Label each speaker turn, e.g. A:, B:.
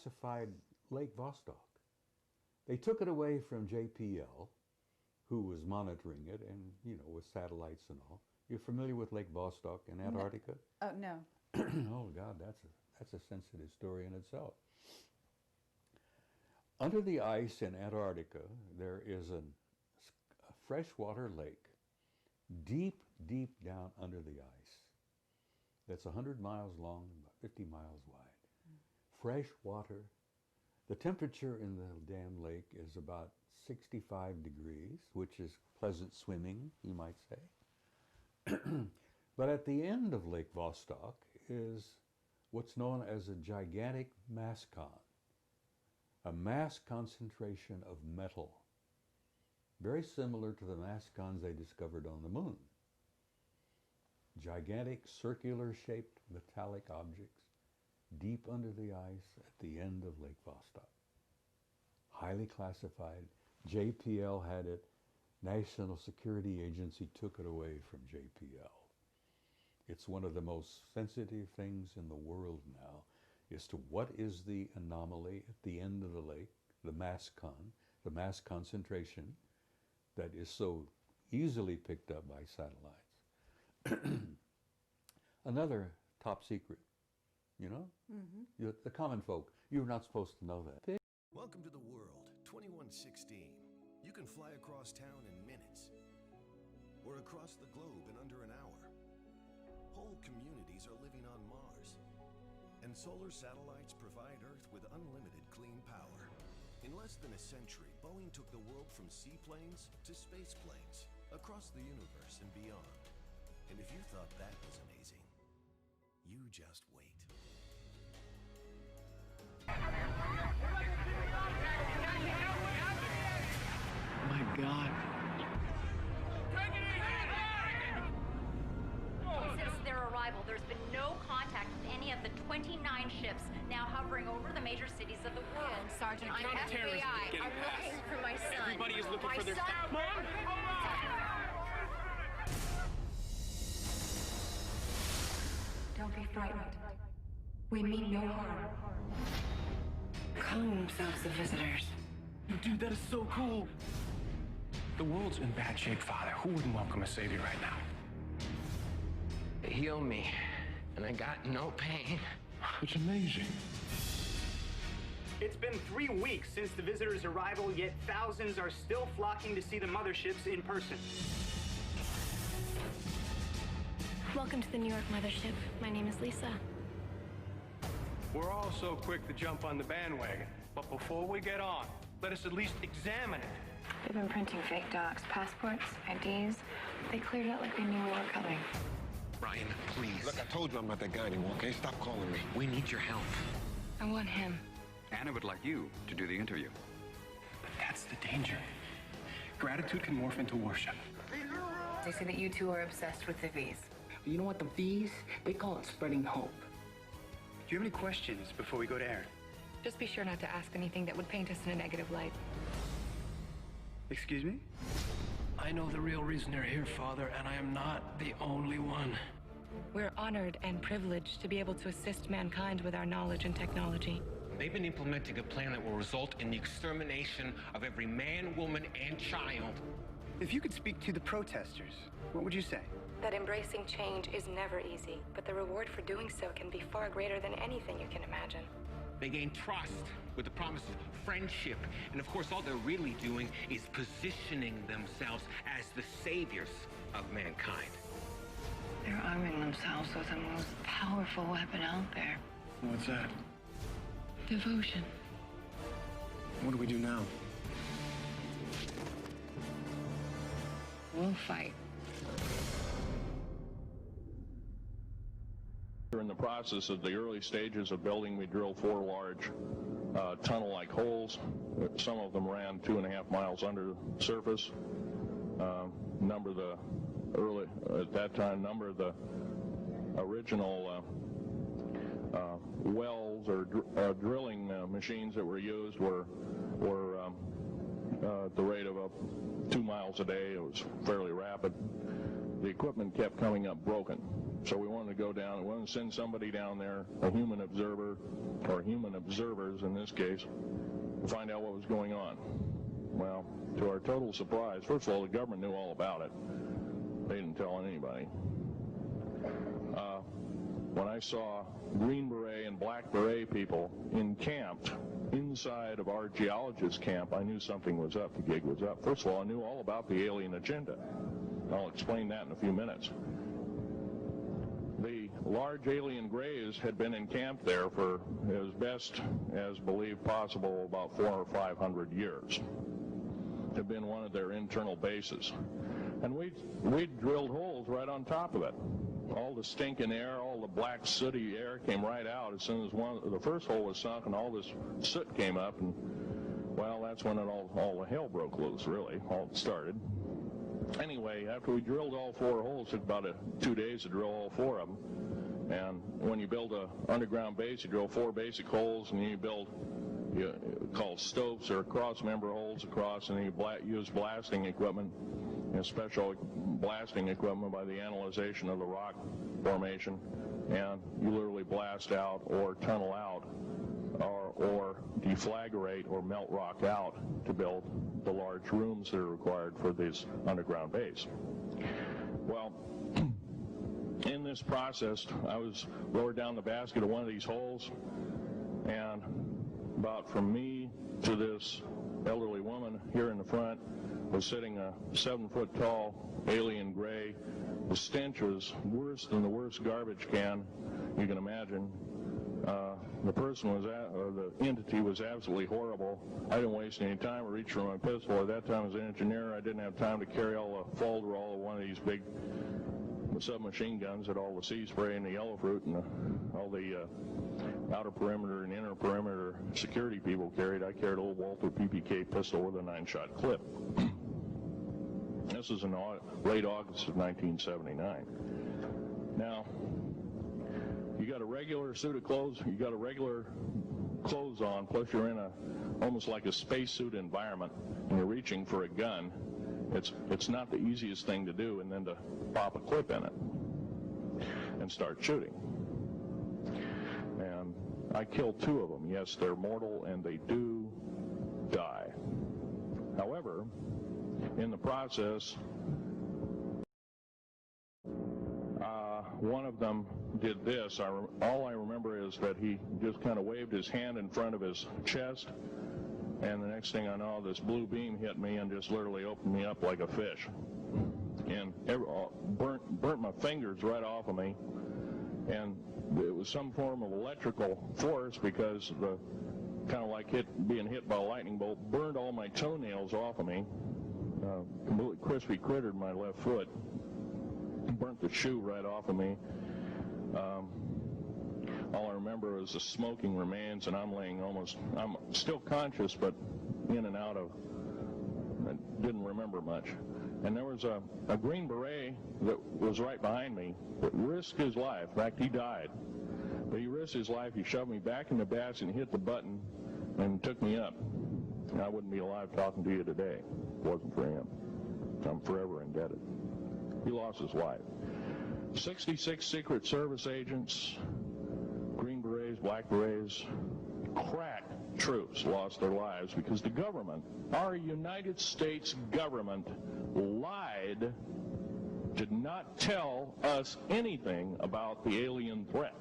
A: declassified Lake Vostok. They took it away from JPL, who was monitoring it, and with satellites and all. You're familiar with Lake Vostok in Antarctica?
B: No. Oh, no.
A: Oh God, that's a sensitive story in itself. Under the ice in Antarctica, there is a freshwater lake, deep, deep down under the ice. That's 100 miles long and about 50 miles wide. Fresh water. The temperature in the damn lake is about 65 degrees, which is pleasant swimming, you might say. But at the end of Lake Vostok is what's known as a gigantic mass con, a mass concentration of metal, very similar to the mass cons they discovered on the moon. Gigantic circular-shaped metallic objects deep under the ice at the end of Lake Vostok. Highly classified. JPL had it. National Security Agency took it away from JPL. It's one of the most sensitive things in the world now as to what is the anomaly at the end of the lake, the mass concentration that is so easily picked up by satellites. Another top secret, the common folk, you're not supposed to know that.
C: Welcome to the world, 2116. You can fly across town in minutes, or across the globe in under an hour. Whole communities are living on Mars, and solar satellites provide Earth with unlimited clean power. In less than a century, Boeing took the world from seaplanes to space planes, across the universe and beyond. And if you thought that was amazing, you just wait.
D: My God.
E: Since their arrival, there's been no contact with any of the 29 ships now hovering over the major cities of the world.
F: Sergeant, I'm FBI. I'm looking for my son.
D: Everybody is looking for their son. Mom!
G: Don't be frightened. We mean no harm. Calling themselves the visitors.
D: Dude, that is so cool. The world's in bad shape, Father. Who wouldn't welcome a savior right now?
H: They healed me, and I got no pain.
D: It's amazing.
I: It's been 3 weeks since the visitors' arrival, yet thousands are still flocking to see the motherships in person.
J: Welcome to the New York mothership. My name is Lisa.
D: We're all so quick to jump on the bandwagon, but before we get on, let us at least examine it.
G: They've been printing fake docs, passports, IDs. They cleared it like they knew we were coming.
H: Ryan, please.
K: Look, I told you I'm not that guy anymore, okay? Stop calling me.
H: We need your help.
G: I want him.
L: Anna would like you to do the interview.
D: But that's the danger. Gratitude can morph into worship.
G: They say that you two are obsessed with the V's.
M: You know what, the V's? They call it spreading hope.
I: Do you have any questions before we go to air?
G: Just be sure not to ask anything that would paint us in a negative light.
I: Excuse me?
D: I know the real reason you're here, Father, and I am not the only one.
G: We're honored and privileged to be able to assist mankind with our knowledge and technology.
H: They've been implementing a plan that will result in the extermination of every man, woman, and child.
I: If you could speak to the protesters, what would you say?
G: That embracing change is never easy, but the reward for doing so can be far greater than anything you can imagine.
H: They gain trust with the promise of friendship, and of course all they're really doing is positioning themselves as the saviors of mankind.
G: They're arming themselves with the most powerful weapon out there.
D: What's that?
G: Devotion.
K: What do we do now?
G: We'll fight.
N: We're in the process of the early stages of building. We drilled 4 large tunnel-like holes. Some of them ran 2.5 miles under the surface. At that time, number of the original wells or drilling machines that were used were at the rate of 2 miles a day. It was fairly rapid. the equipment kept coming up broken. So we wanted to go down, we wanted to send somebody down there, a human observer, or human observers in this case, to find out what was going on. Well, to our total surprise, first of all, the government knew all about it. They didn't tell anybody. When I saw Green Beret and Black Beret people encamped inside of our geologist camp, I knew something was up, the gig was up. First of all, I knew all about the alien agenda. I'll explain that in a few minutes. The large alien grays had been encamped there for, as best as believed possible, about 400 or 500 years. It had been one of their internal bases. And we drilled holes right on top of it. All the stinking air, all the black sooty air came right out as soon as the first hole was sunk, and all this soot came up, and well, that's when all the hell broke loose, really, all started. Anyway, after we drilled all 4 holes, it took about 2 days to drill all 4 of them. And when you build an underground base, you drill 4 basic holes, and then you build called stopes or cross-member holes across, and then you use blasting equipment, special blasting equipment by the analyzation of the rock formation, and you literally blast out or tunnel out or deflagrate or melt rock out to build the large rooms that are required for this underground base. Well, in this process, I was lowered down the basket of one of these holes, and about from me to this elderly woman here in the front was sitting a 7-foot-tall alien gray. The stench was worse than the worst garbage can you can imagine. The person was, the entity was absolutely horrible. I didn't waste any time. I reached for my pistol. At that time, as an engineer, I didn't have time to carry all the folderol of one of these big submachine guns that all the sea spray and the yellow fruit and all the outer perimeter and inner perimeter security people carried. I carried a little Walter PPK pistol with a 9-shot clip. This is in late August of 1979. Now, you got a regular suit of clothes, you got a regular clothes on, plus you're in almost like a spacesuit environment, and you're reaching for a gun. It's not the easiest thing to do, and then to pop a clip in it and start shooting. And I killed 2 of them. Yes, they're mortal, and they do die. However, in the process, one of them did this. All I remember is that he just kind of waved his hand in front of his chest, and the next thing I know, this blue beam hit me and just literally opened me up like a fish, and burnt my fingers right off of me. And it was some form of electrical force, because the kind of like being hit by a lightning bolt burned all my toenails off of me. Completely crispy crittered my left foot, burnt the shoe right off of me. All I remember is the smoking remains, and I'm still conscious, but in and out of, I didn't remember much. And there was a Green Beret that was right behind me that risked his life. In fact, he died. But he risked his life. He shoved me back in the basket and hit the button and took me up. And I wouldn't be alive talking to you today if it wasn't for him. I'm forever indebted. He lost his life. 66 Secret Service agents, Green Berets, Black Berets, crack troops lost their lives because the government, our United States government, lied, did not tell us anything about the alien threat.